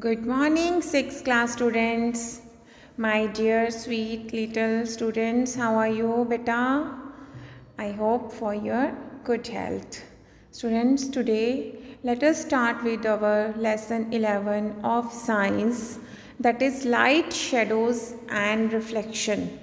Good morning, 6th class students. My dear sweet little students, how are you, beta? I hope for your good health. Students, today let us start with our lesson 11 of science, that is light, shadows and reflection.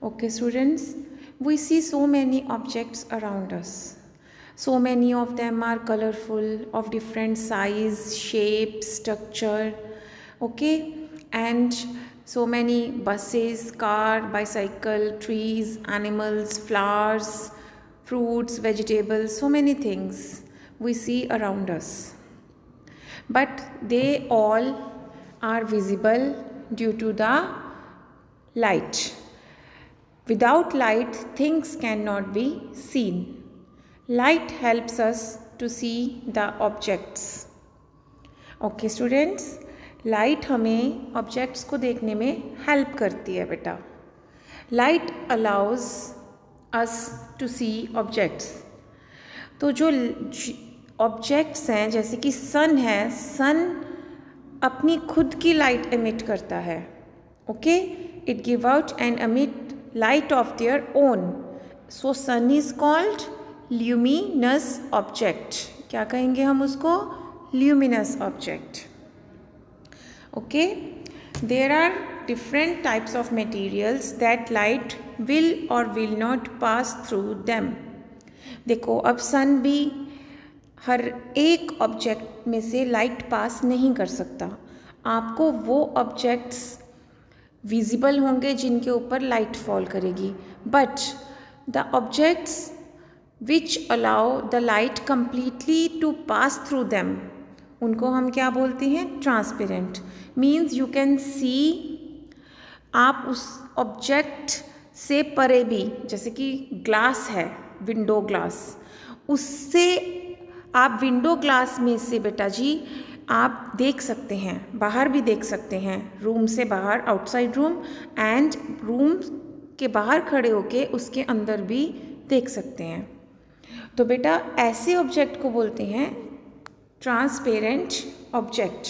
Okay, students, we see so many objects around us. So many of them are colorful, of different size, shape, structure, okay, and so many buses, car, bicycle, trees, animals, flowers, fruits, vegetables, so many things we see around us. But they all are visible due to the light. Without light, things cannot be seen. Light helps us to see the objects. Okay students, light हमें objects को देखने में help करती है बेटा. Light allows us to see objects. तो जो objects हैं जैसे कि sun है, sun अपनी खुद की light emit करता है. Okay, it give out and emit light of their own. So sun is called luminous object. क्या कहेंगे हम उसको? Luminous object. Okay, there are different types of materials that light will or will not pass through them. देखो अब सन भी हर एक object में से लाइट पास नहीं कर सकता. आपको वो ऑब्जेक्ट्स विजिबल होंगे जिनके ऊपर लाइट फॉल करेगी, but the objects which allow the light completely to pass through them, उनको हम क्या बोलते हैं? ट्रांसपेरेंट. मीन्स यू कैन सी, आप उस ऑब्जेक्ट से परे भी, जैसे कि ग्लास है, विंडो ग्लास, उससे आप विंडो ग्लास में से बेटा जी आप देख सकते हैं, बाहर भी देख सकते हैं, रूम से बाहर, आउटसाइड रूम, एंड रूम के बाहर खड़े होके उसके अंदर भी देख सकते हैं. तो बेटा ऐसे ऑब्जेक्ट को बोलते हैं transparent object.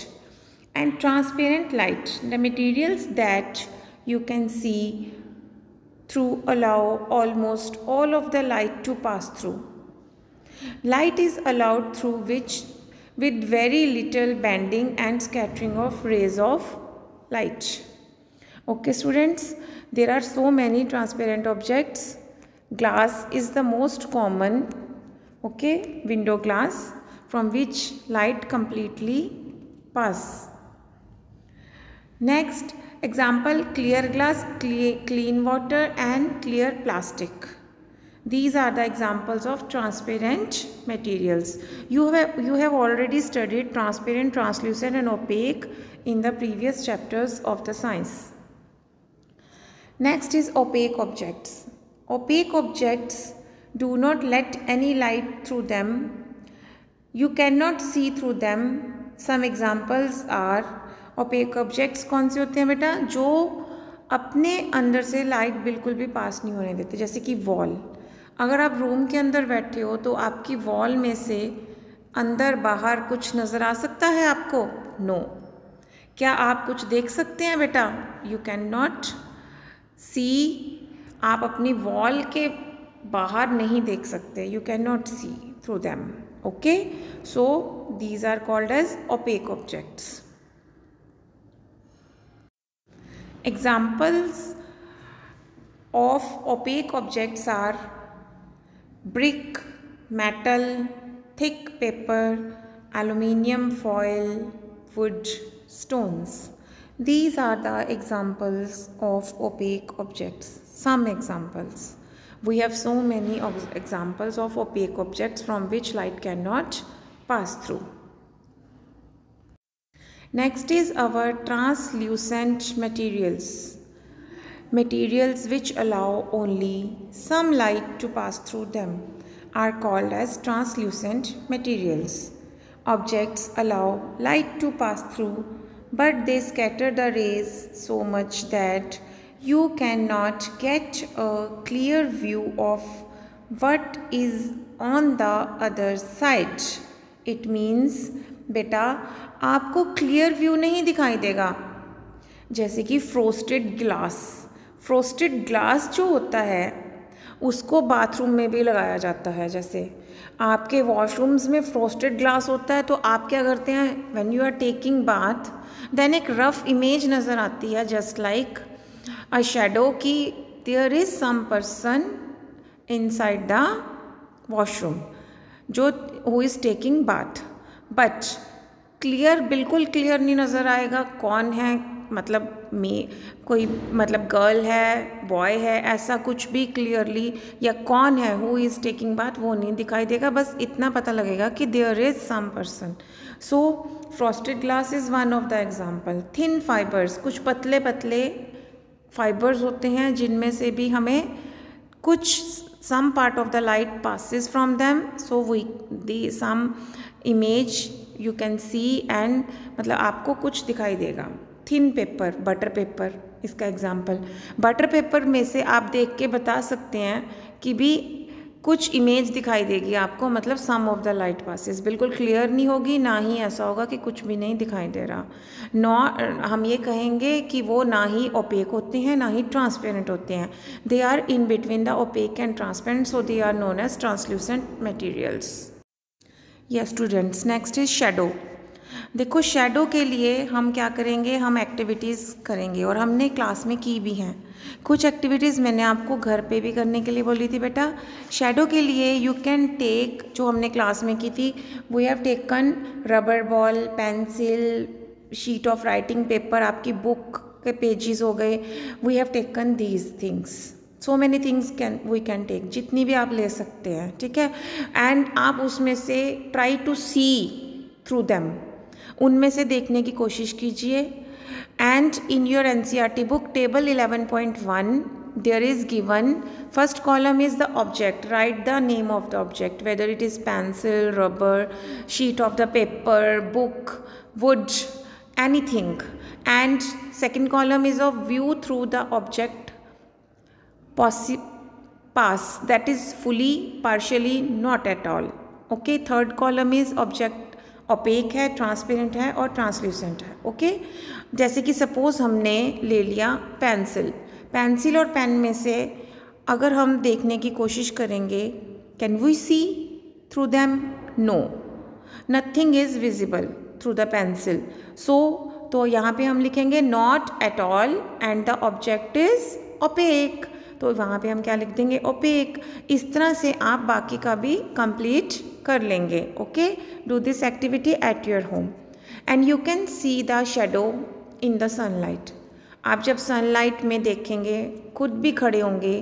And transparent light, the materials that you can see through allow almost all of the light to pass through. Light is allowed through which with very little bending and scattering of rays of light. Okay students, there are so many transparent objects. Glass is the most common, okay, window glass from which light completely pass. Next example, clear glass, clean water and clear plastic. These are the examples of transparent materials. You have already studied transparent, translucent and opaque in the previous chapters of the science. Next is opaque objects. Opaque objects do not let any light through them. You cannot see through them. Some examples are opaque objects. कौन से होते हैं बेटा? जो अपने अंदर से light बिल्कुल भी पास नहीं होने देते, जैसे कि वॉल. अगर आप रूम के अंदर बैठे हो तो आपकी वॉल में से अंदर बाहर कुछ नज़र आ सकता है आपको? नो. क्या आप कुछ देख सकते हैं बेटा? You can not see. आप अपनी वॉल के बाहर नहीं देख सकते. You can not see through them. Okay, so these are called as opaque objects. Examples of opaque objects are brick, metal, thick paper, aluminium foil, wood, stones. These are the examples of opaque objects. Some examples. We have so many examples of opaque objects from which light cannot pass through. Next is our translucent materials. Materials which allow only some light to pass through them are called as translucent materials. Objects allow light to pass through, but they scatter the rays so much that you cannot get a clear view of what is on the other side. It means बेटा आपको clear view नहीं दिखाई देगा। जैसे कि frosted glass जो होता है उसको बाथरूम में भी लगाया जाता है। जैसे आपके वॉशरूम्स में फ्रोस्टेड ग्लास होता है तो आप क्या करते हैं, when you are taking bath then एक रफ इमेज नज़र आती है जस्ट लाइक अ शैडो कि there is some person inside the washroom जो who is taking bath, but clear, बिल्कुल क्लियर नहीं नज़र आएगा कौन है, मतलब कोई मतलब गर्ल है, बॉय है, ऐसा कुछ भी क्लियरली, या कौन है हु इज़ टेकिंग बाथ वो नहीं दिखाई देगा। बस इतना पता लगेगा कि there is some person. So frosted glass is one of the example. Thin fibres, कुछ पतले पतले फाइबर्स होते हैं जिनमें से भी हमें कुछ some part of the light passes from them, so some image you can see and मतलब आपको कुछ दिखाई देगा। थिन पेपर, बटर पेपर इसका एग्जाम्पल। बटर पेपर में से आप देख के बता सकते हैं कि भी कुछ इमेज दिखाई देगी आपको, मतलब सम ऑफ द लाइट पासिस, बिल्कुल क्लियर नहीं होगी, ना ही ऐसा होगा कि कुछ भी नहीं दिखाई दे रहा। हम ये कहेंगे कि वो ना ही ओपेक होते हैं ना ही ट्रांसपेरेंट होते हैं, they are in between the opaque and transparent, so they are known as translucent materials. Yes students, next is shadow. देखो शैडो के लिए हम क्या करेंगे, हम एक्टिविटीज़ करेंगे और हमने क्लास में की भी हैं। कुछ एक्टिविटीज़ मैंने आपको घर पे भी करने के लिए बोली थी बेटा। शैडो के लिए यू कैन टेक, जो हमने क्लास में की थी, we have taken rubber ball, pencil, sheet of writing paper, आपकी बुक के पेजेस हो गए, we have taken these things, so many things we can take, जितनी भी आप ले सकते हैं, ठीक है। एंड आप उसमें से try to see through them, उनमें से देखने की कोशिश कीजिए। And in your NCERT book table 11.1 there is given, first column is the object, write the name of the object, whether it is pencil, rubber, sheet of the paper, book, wood, anything. And second column is of view through the object, pass, that is fully, partially, not at all. Okay, third column is object opaque है, transparent है और translucent है। Okay, जैसे कि suppose हमने ले लिया pencil और पेन में से अगर हम देखने की कोशिश करेंगे, can we see through them? No, nothing is visible through the pencil. So तो यहाँ पे हम लिखेंगे not at all and the object is opaque, तो वहाँ पे हम क्या लिख देंगे, ओपेक। इस तरह से आप बाकी का भी कंप्लीट कर लेंगे। Okay, do this activity at your home and you can see the shadow in the sunlight. आप जब सनलाइट में देखेंगे, खुद भी खड़े होंगे,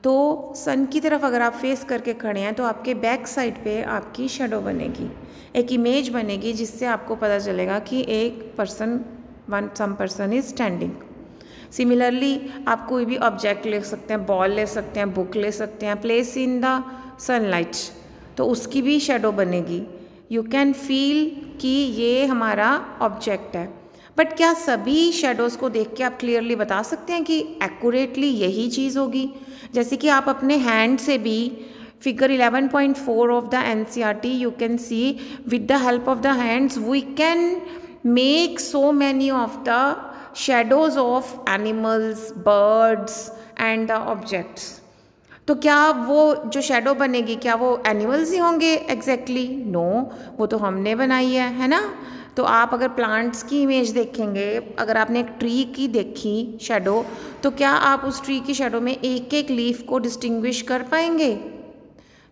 तो सन की तरफ अगर आप फेस करके खड़े हैं तो आपके बैक साइड पे आपकी शेडो बनेगी, एक इमेज बनेगी, जिससे आपको पता चलेगा कि एक person, some person is standing. Similarly आप कोई भी ऑब्जेक्ट ले सकते हैं, बॉल ले सकते हैं, बुक ले सकते हैं, प्लेस इन द सनलाइट, तो उसकी भी शेडो बनेगी। यू कैन फील कि ये हमारा ऑब्जेक्ट है। बट क्या सभी शेडोज़ को देख के आप क्लियरली बता सकते हैं कि एक्यूरेटली यही चीज़ होगी? जैसे कि आप अपने हैंड से भी figure 11.4 of the NCERT you can see with the help of the hands we can make so many of the shadows of animals, birds and the objects. तो क्या वो जो शेडो बनेगी क्या वो एनिमल्स ही होंगे एग्जैक्टली? नो, वो तो हमने बनाई है ना। तो आप अगर प्लांट्स की इमेज देखेंगे, अगर आपने एक ट्री की देखी शेडो, तो क्या आप उस ट्री की शेडो में एक एक लीफ को डिस्टिंग्विश कर पाएंगे?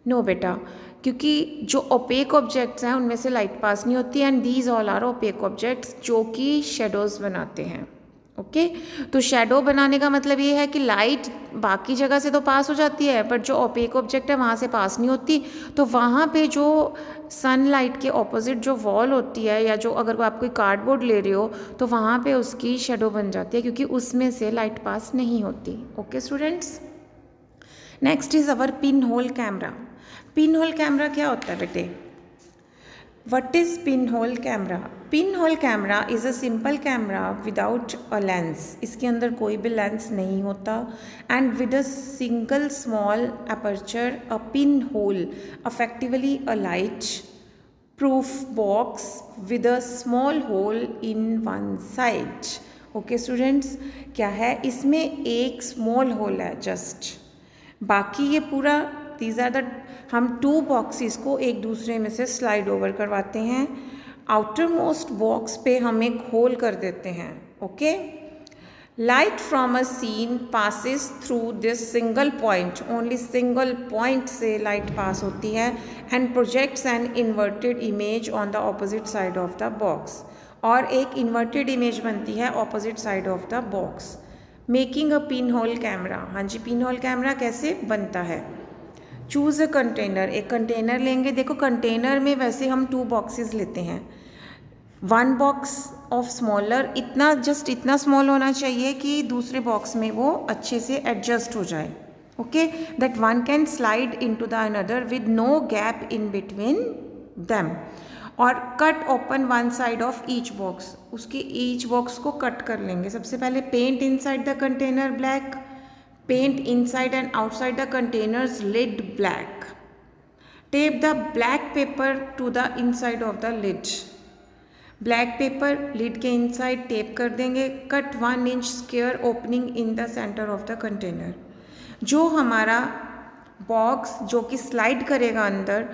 नो बेटा, क्योंकि जो ओपेक ऑब्जेक्ट्स हैं उनमें से लाइट पास नहीं होती, and these all are opaque objects जो कि शेडोज़ बनाते हैं। ओके, तो शेडो बनाने का मतलब ये है कि लाइट बाकी जगह से तो पास हो जाती है, बट जो ओपेक ऑब्जेक्ट है वहाँ से पास नहीं होती। तो वहाँ पे जो सनलाइट के ऑपोजिट जो वॉल होती है, या जो अगर आप कोई कार्डबोर्ड ले रहे हो तो वहाँ पे उसकी शेडो बन जाती है, क्योंकि उसमें से लाइट पास नहीं होती। Okay students, next is our pin hole camera. Pin hole camera क्या होता है बेटे? What is pinhole camera? Pinhole camera is a simple camera without a lens. इसके अंदर कोई भी लेंस नहीं होता, and with a single small aperture, a pinhole, effectively a light proof box with a small hole in one side. Okay students, क्या है इसमें एक स्मॉल होल है जस्ट, बाकी ये पूरा दीज आर द, हम 2 बॉक्सेस को एक दूसरे में से स्लाइड ओवर करवाते हैं। आउटर मोस्ट बॉक्स पे हम एक होल कर देते हैं। Okay, light from a scene passes through this single point, only single point से लाइट पास होती है and projects an inverted image on the opposite side of the box, और एक इन्वर्टेड इमेज बनती है opposite side of the box, making a pin hole camera. हाँ जी, pin hole camera कैसे बनता है? चूज़ अ कंटेनर, एक कंटेनर लेंगे। देखो कंटेनर में वैसे हम 2 बॉक्सेस लेते हैं, 1 बॉक्स ऑफ स्मॉलर, इतना जस्ट इतना स्मॉल होना चाहिए कि दूसरे बॉक्स में वो अच्छे से एडजस्ट हो जाए। Okay, that one can slide into the another with no gap in between them, और cut open one side of each box, उसकी ईच बॉक्स को कट कर लेंगे। सबसे पहले paint inside the container black, paint inside and outside the container's lid black, tape the black paper to the inside of the lid, black paper lid के inside tape कर देंगे। cut 1 inch square opening in the center of the container, जो हमारा box जो कि slide करेगा अंदर,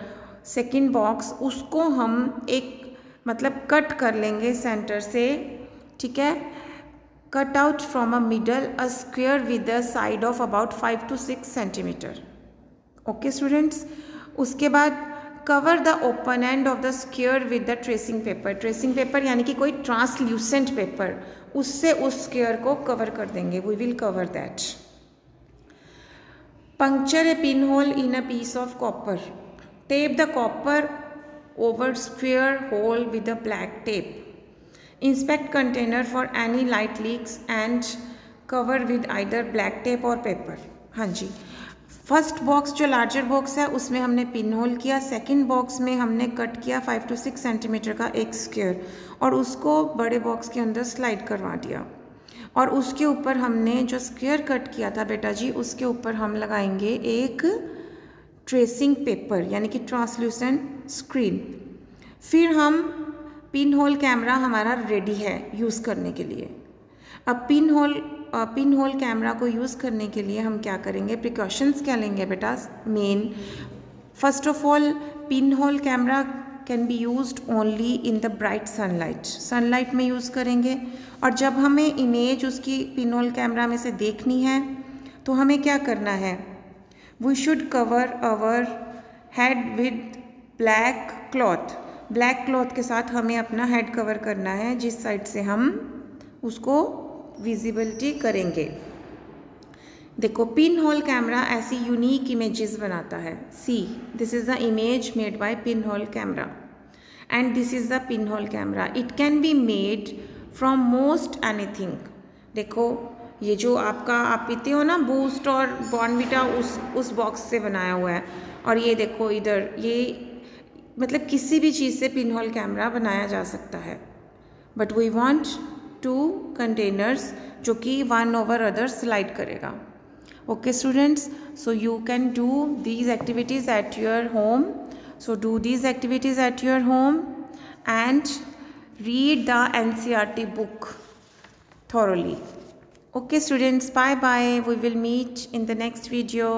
second box, उसको हम एक मतलब कट कर लेंगे सेंटर से। ठीक है, cut out from a middle a square with a side of about 5 to 6 centimeter. Okay students, उसके बाद cover the open end of the square with the tracing paper, tracing paper यानी कि कोई translucent paper, उससे उस square को cover कर देंगे, we will cover that. Puncture a pinhole in a piece of copper, tape the copper over square hole with a black tape, inspect container for any light leaks and cover with either black tape और paper. हाँ जी, first box जो larger box है उसमें हमने pin hole किया, second box में हमने cut किया 5 to 6 सेंटीमीटर का एक स्क्वायर, और उसको बड़े बॉक्स के अंदर स्लाइड करवा दिया, और उसके ऊपर हमने जो स्क्वायर कट किया था बेटा जी, उसके ऊपर हम लगाएंगे एक ट्रेसिंग पेपर यानी कि ट्रांसल्यूसेंट स्क्रीन। फिर हम पिन होल कैमरा हमारा रेडी है यूज़ करने के लिए। अब पिन होल कैमरा को यूज़ करने के लिए हम क्या करेंगे, प्रिकॉशंस क्या लेंगे बेटा? Main, first of all pin hole camera can be used only in the bright sunlight, sunlight में यूज़ करेंगे। और जब हमें इमेज उसकी पिन होल कैमरा में से देखनी है तो हमें क्या करना है, we should cover our head with black cloth, black cloth के साथ हमें अपना हेड कवर करना है, जिस साइड से हम उसको विजिबिलिटी करेंगे। देखो पिन होल कैमरा ऐसी यूनिक इमेजेस बनाता है। See, this is the image made by pin hole camera and this is the pin hole camera. It can be made from most anything. देखो ये जो आपका आप पीते हो ना बूस्ट और बॉर्नविटा, उस बॉक्स से बनाया हुआ है, और ये देखो इधर, ये मतलब किसी भी चीज़ से पिन होल कैमरा बनाया जा सकता है। बट वी वांट 2 कंटेनर्स जो कि वन ओवर अदर स्लाइड करेगा। Okay students, so you can do these activities at your home, so do these activities at your home and read the NCERT book thoroughly. Okay students, bye bye, we will meet in the next video.